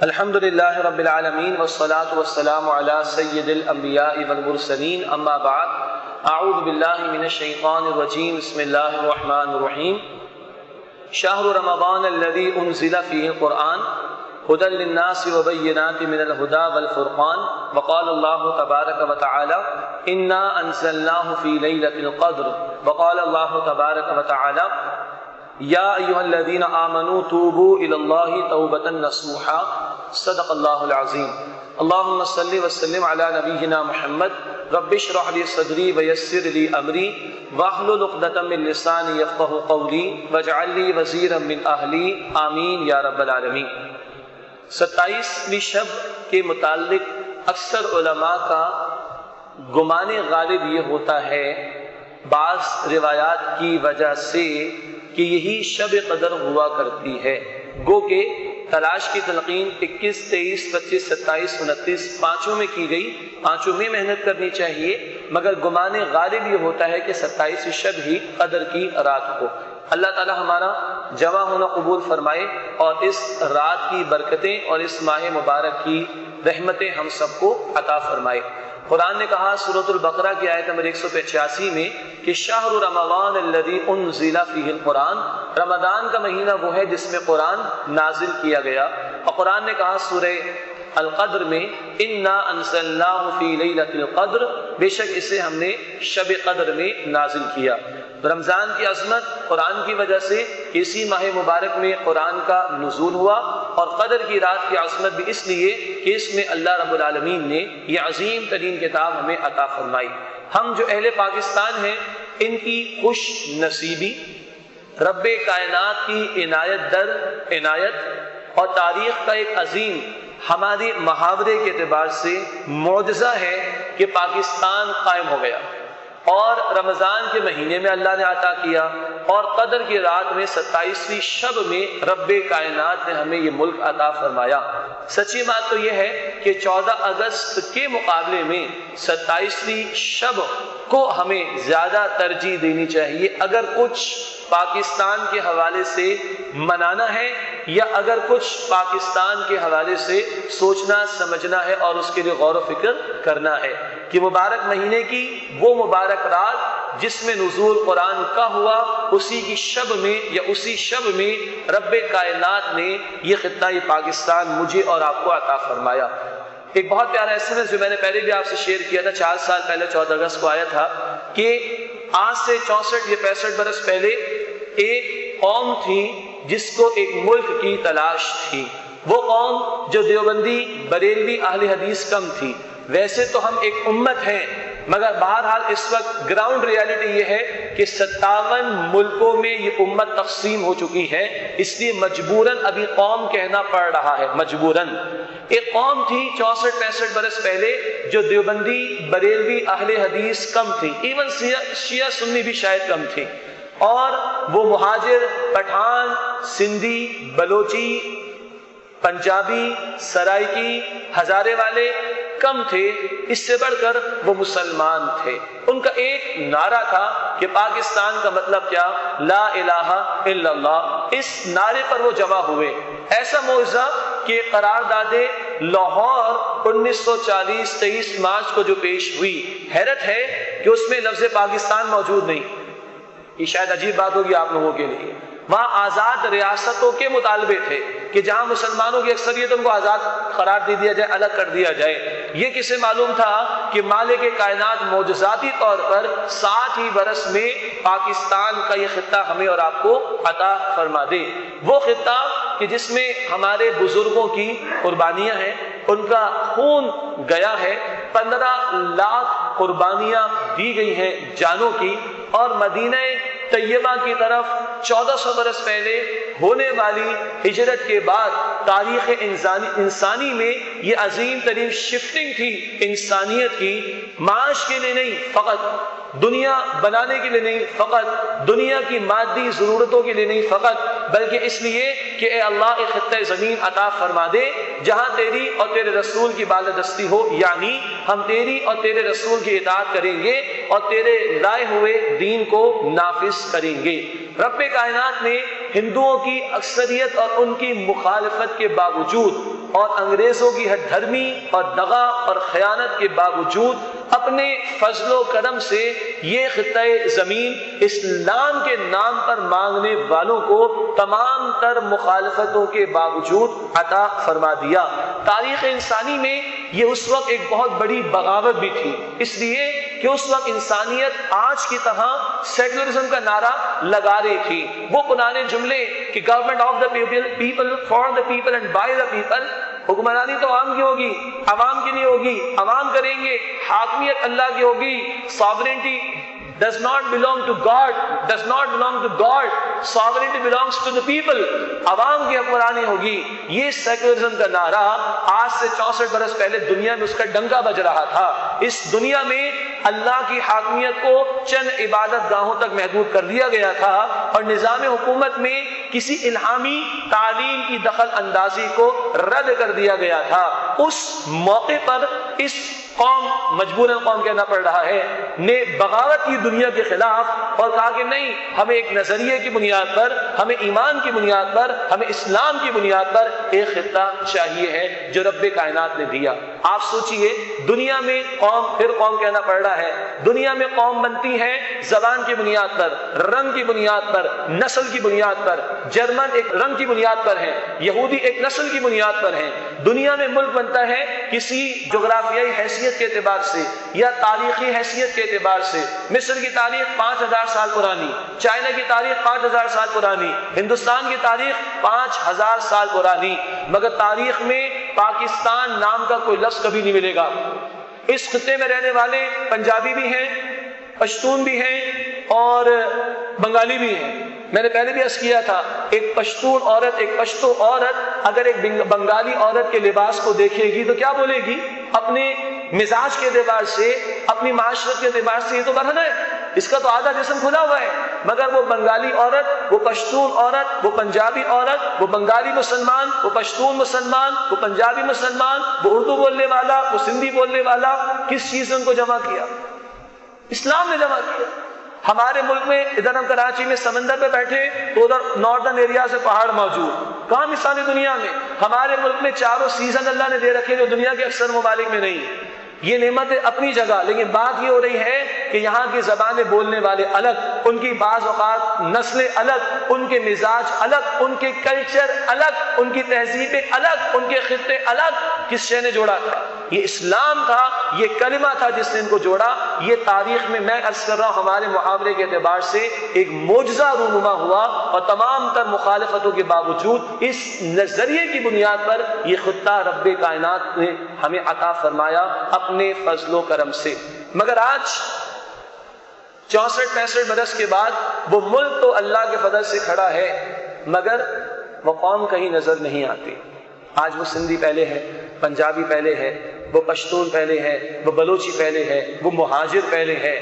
الحمد للہ رب العالمین والصلاة والسلام علی سید الانبیاء والمرسلین اما بعد اعوذ باللہ من الشیطان الرجیم بسم اللہ الرحمن الرحیم شہر رمضان الذی انزل فیہ القرآن هدى للناس وبینات من الہدى والفرقان وقال اللہ تبارک وتعالی انا انزلناہ فی لیلۃ القدر وقال اللہ تبارک وتعالی یا ایہا الذین آمنوا توبوا الی اللہ توبۃ نصوحا صدق اللہ العظیم اللہم صلی وسلم علی نبینا محمد رب اشرح لی صدری ویسر لی امری واحلل عقدۃ من لسانی یفقہوا قولی واجعل لی وزیرا من اہلی آمین یا رب العالمین۔ 27ویں شب کے متعلق اکثر علماء کا گمان غالب یہ ہوتا ہے بعض روایات کی وجہ سے کہ یہی شب قدر ہوا کرتی ہے، گو کہ تلاش کی تلقین 21، 23، 25، 27، 29 پانچوں میں کی گئی، پانچوں میں محنت کرنی چاہیے، مگر گمان غالب یہ ہوتا ہے کہ 27ویں شب ہی قدر کی رات ہو۔ اللہ تعالی ہمارا جمع ہونا قبول فرمائے اور اس رات کی برکتیں اور اس ماہ مبارک کی رحمتیں ہم سب کو عطا فرمائے۔ قرآن نے کہا سورۃ البقرہ کی آیت نمبر 185 میں کہ شہر رمضان الذی انزل فیہ القرآن، رمضان کا مہینہ وہ ہے جس میں قرآن نازل کیا گیا، اور قرآن نے کہا سورہ القدر میں انا انزلناہ فی لیلۃ القدر، بے شک اسے ہم نے شب قدر میں نازل کیا۔ رمضان کی عظمت قرآن کی وجہ سے اسی ماہ مبارک میں قرآن کا نزول ہوا، اور قدر کی رات کی عظمت بھی اس لیے کہ اس میں اللہ رب العالمین نے یہ عظیم ترین کتاب ہمیں عطا فرمائی۔ ہم جو اہل پاکستان ہیں ان کی خوش نصیبی رب کائنات کی عنایت در عنایت اور تاریخ کا ایک عظیم ہماری محاورے کے اعتبار سے معجزہ ہے کہ پاکستان قائم ہو گیا، اور رمضان کے مہینے میں اللہ نے عطا کیا، اور قدر کی رات میں 27ویں شب میں رب کائنات نے ہمیں یہ ملک عطا فرمایا۔ سچی بات تو یہ ہے کہ 14 اگست کے مقابلے میں 27ویں شب کو ہمیں زیادہ ترجیح دینی چاہیے اگر کچھ پاکستان کے حوالے سے منانا ہے، یا اگر کچھ پاکستان کے حوالے سے سوچنا سمجھنا ہے اور اس کے لیے غور و فکر کرنا ہے کہ مبارک مہینے کی وہ مبارک رات جس میں نزول قرآن کا ہوا، اسی کی شب میں یا اسی شب میں رب کائنات نے یہ خطہ پاکستان مجھے اور آپ کو عطا فرمایا۔ ایک بہت پیارا SMS جو میں نے پہلے بھی آپ سے شیئر کیا تھا، 4 سال پہلے 14 اگست کو آیا تھا کہ آج سے 64 یا 65 برس پہلے ایک قوم تھی جس کو ایک ملک کی تلاش تھی۔ وہ قوم جو دیوبندی بریلوی اہل حدیث کم تھی۔ ویسے تو ہم ایک امت ہیں، مگر بہرحال اس وقت گراؤنڈ ریالٹی یہ ہے کہ 57 ملکوں میں یہ امت تقسیم ہو چکی ہے، اس لیے مجبوراً ابھی قوم کہنا پڑ رہا ہے، مجبوراً۔ ایک قوم تھی 64-65 برس پہلے جو دیوبندی بریلوی اہل حدیث کم تھی، ایون شیعہ سنی بھی شاید کم تھی، اور وہ مہاجر، پٹھان، سندھی، بلوچی، پنجابی، سرائکی، ہزارے والے کم تھے، اس سے بڑھ کر وہ مسلمان تھے۔ ان کا ایک نعرہ تھا کہ پاکستان کا مطلب کیا؟ لا الہ الا اللہ۔ اس نعرے پر وہ جمع ہوئے۔ ایسا معجزہ کہ قرارداد لاہور 1940 23 مارچ کو جو پیش ہوئی، حیرت ہے کہ اس میں لفظ پاکستان موجود نہیں۔ یہ شاید عجیب بات ہوگی آپ لوگوں کے لیے۔ وہاں آزاد ریاستوں کے مطالبے تھے کہ جہاں مسلمانوں کی اکثریت ان کو آزاد قرار دے دیا جائے، الگ کر دیا جائے۔ یہ کسے معلوم تھا کہ مالک کائنات معجزاتی طور پر 60 ہی برس میں پاکستان کا یہ خطہ ہمیں اور آپ کو عطا فرما دے۔ وہ خطہ کہ جس میں ہمارے بزرگوں کی قربانیاں ہیں، ان کا خون گیا ہے، 15 لاکھ قربانیاں دی گئی ہیں جانوں کی، اور مدینہ طیبہ کی طرف 1400 برس پہلے ہونے والی ہجرت کے بعد تاریخ انسانی میں یہ عظیم ترین شفٹنگ تھی انسانیت کی، معاش کے لیے نہیں، فقط دنیا بنانے کے لیے نہیں، فقط دنیا کی مادی ضرورتوں کے لیے نہیں فقط، بلکہ اس لیے کہ اے اللہ ایک خطہ زمین عطا فرما دے جہاں تیری اور تیرے رسول کی بالادستی ہو، یعنی ہم تیری اور تیرے رسول کی اطاعت کریں گے اور تیرے لائے ہوئے دین کو نافذ کریں گے۔ رب کائنات نے ہندوؤں کی اکثریت اور ان کی مخالفت کے باوجود اور انگریزوں کی ہٹ دھرمی اور دغا اور خیانت کے باوجود اپنے فضل و کرم سے یہ خطہ زمین اسلام کے نام پر مانگنے والوں کو تمام تر مخالفتوں کے باوجود عطا فرما دیا۔ تاریخ انسانی میں یہ اس وقت ایک بہت بڑی بغاوت بھی تھی، اس لیے کہ اس وقت انسانیت آج کی طرح سیکولرزم کا نعرہ لگا رہی تھی۔ وہ پرانے جملے کہ government of the people, for the people and by the people, حکمرانی تو عوام کی ہوگی، عوام کی نہیں ہوگی، عوام کریں گے، حاکمیت اللہ کی ہوگی، sovereignty does not belong to God, does not belong to God, sovereignty belongs to the people، عوام کی حکمرانی ہوگی۔ یہ سیکولرزم کا نعرہ آج سے 64 برس پہلے دنیا میں اس کا ڈنکا بج رہا تھا۔ اس دنیا میں اللہ کی حاکمیت کو چند عبادت گاہوں تک محدود کر دیا گیا تھا اور نظام حکومت میں کسی الہامی تعلیم کی دخل اندازی کو رد کر دیا گیا تھا۔ اس موقع پر اس قوم، مجبوراً قوم کہنا پڑ رہا ہے، نے بغاوت کی دنیا کے خلاف اور کہا کہ نہیں، ہمیں ایک نظریے کی بنیاد پر، ہمیں ایمان کی بنیاد پر، ہمیں اسلام کی بنیاد پر ایک خطہ چاہیے ہے جو رب کائنات نے دیا۔ آپ سوچئے دنیا میں قوم، پھر قوم کہنا پڑ رہا ہے، دنیا میں قوم بنتی ہے زبان کی بنیاد پر، رنگ کی بنیاد پر، نسل کی بنیاد پر۔ جرمن ایک رنگ کی بنیاد پر ہے، یہودی ایک نسل کی بنیاد پر ہے۔ دنیا میں ملک بنتا ہے کسی جغرافیائی حیثیت کے اعتبار سے یا تاریخی حیثیت کے اعتبار سے۔ مصر کی تاریخ 5000 سال پرانی، چائنا کی تاریخ 5000 سال پرانی، ہندوستان کی تاریخ 5000 سال پرانی، مگر تاریخ میں پاکستان نام کا کوئی لفظ کبھی نہیں ملے گا۔ اس خطے میں رہنے والے پنجابی بھی ہیں، پشتون بھی ہیں اور بنگالی بھی ہیں۔ میں نے پہلے بھی عرض کیا تھا، ایک پشتون عورت، ایک پشتو عورت اگر ایک بنگالی عورت کے لباس کو دیکھے گی تو کیا بولے گی؟ اپنے مزاج کے اعتبار سے، اپنی معاشرت کے اعتبار سے یہ تو برہنہ ہے، اس کا تو آدھا جسم کھلا ہوا ہے۔ مگر وہ بنگالی عورت، وہ پشتون عورت، وہ پنجابی عورت، وہ بنگالی مسلمان، وہ پشتون مسلمان، وہ پنجابی مسلمان، وہ اردو بولنے والا، وہ سندھی بولنے والا، کس چیز نے ان کو جمع کیا؟ اسلام نے جمع کیا۔ ہمارے ملک میں ادھر ہم کراچی میں سمندر پہ بیٹھے تو ادھر ناردرن ایریا سے پہاڑ موجود، کہاں مثال دنیا میں؟ ہمارے ملک میں چاروں سیزن اللہ نے دے رکھے جو دنیا کے اکثر ممالک میں نہیں۔ یہ نعمت ہے اپنی جگہ، لیکن بات یہ ہو رہی ہے کہ یہاں کی زبانیں بولنے والے الگ، ان کی بعض اوقات نسلیں الگ، ان کے مزاج الگ، ان کے کلچر الگ، ان کی تہذیبیں الگ، ان کے خطے الگ۔ کس شے نے جوڑا تھا؟ یہ اسلام تھا، یہ کلمہ تھا جس نے ان کو جوڑا۔ یہ تاریخ میں میں عرض کر رہا ہوں ہمارے محاورے کے اعتبار سے ایک معجزہ رونما ہوا، اور تمام تر مخالفتوں کے باوجود اس نظریے کی بنیاد پر یہ خطہ رب کائنات نے ہمیں عطا فرمایا اپنے فضل و کرم سے۔ مگر آج 64-65 برس کے بعد وہ ملک تو اللہ کے فضل سے کھڑا ہے، مگر وہ قوم کہیں نظر نہیں آتی۔ آج وہ سندھی پہلے ہے، پنجابی پہلے ہے، وہ پشتون پہلے ہے، وہ بلوچی پہلے ہے، وہ مہاجر پہلے ہے،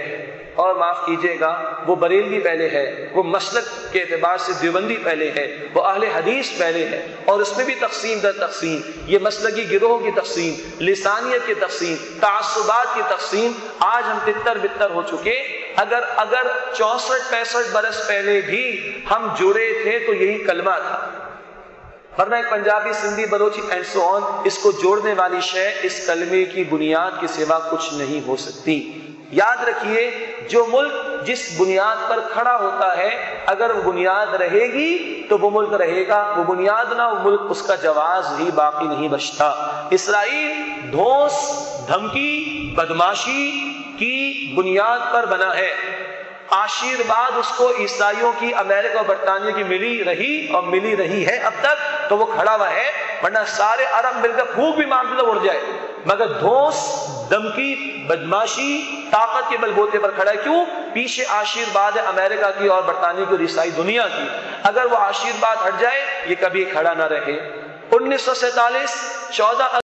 اور معاف کیجئے گا وہ بریلوی پہلے ہے، وہ مسلک کے اعتبار سے دیوبندی پہلے ہے، وہ اہل حدیث پہلے ہے، اور اس میں بھی تقسیم در تقسیم، یہ مسلکی گروہوں کی تقسیم، لسانیت کی تقسیم، تعصبات کی تقسیم۔ آج ہم تتر بتر ہو چکے۔ اگر 64-65 برس پہلے بھی ہم جڑے تھے تو یہی کلمہ تھا، ورنہ ایک پنجابی، سندھی، بلوچی اینڈ سو آن، اس کو جوڑنے والی شے اس کلمے کی بنیاد کے سوا کچھ نہیں ہو سکتی۔ یاد رکھیے، جو ملک جس بنیاد پر کھڑا ہوتا ہے اگر وہ بنیاد رہے گی تو وہ ملک رہے گا، وہ بنیاد نہ وہ ملک، اس کا جواز ہی باقی نہیں بچتا۔ اسرائیل دھوس، دھمکی، بدماشی کی بنیاد پر بنا ہے۔ آشیرواد اس کو عیسائیوں کی، امریکہ اور برطانیہ کی ملی رہی اور ملی رہی ہے اب تک، تو وہ کھڑا ہوا ہے، ورنہ سارے عرب مل کر پھونک بھی مار دے تو اڑ جائے۔ مگر دھوس، دھمکی، بدماشی، طاقت کے بل بوتے پر کھڑا ہے۔ کیوں؟ پیچھے آشیرواد ہے امریکہ کی اور برطانیہ کی اور عیسائی دنیا کی۔ اگر وہ آشیرواد ہٹ جائے یہ کبھی کھڑا نہ رہے۔ 1947 14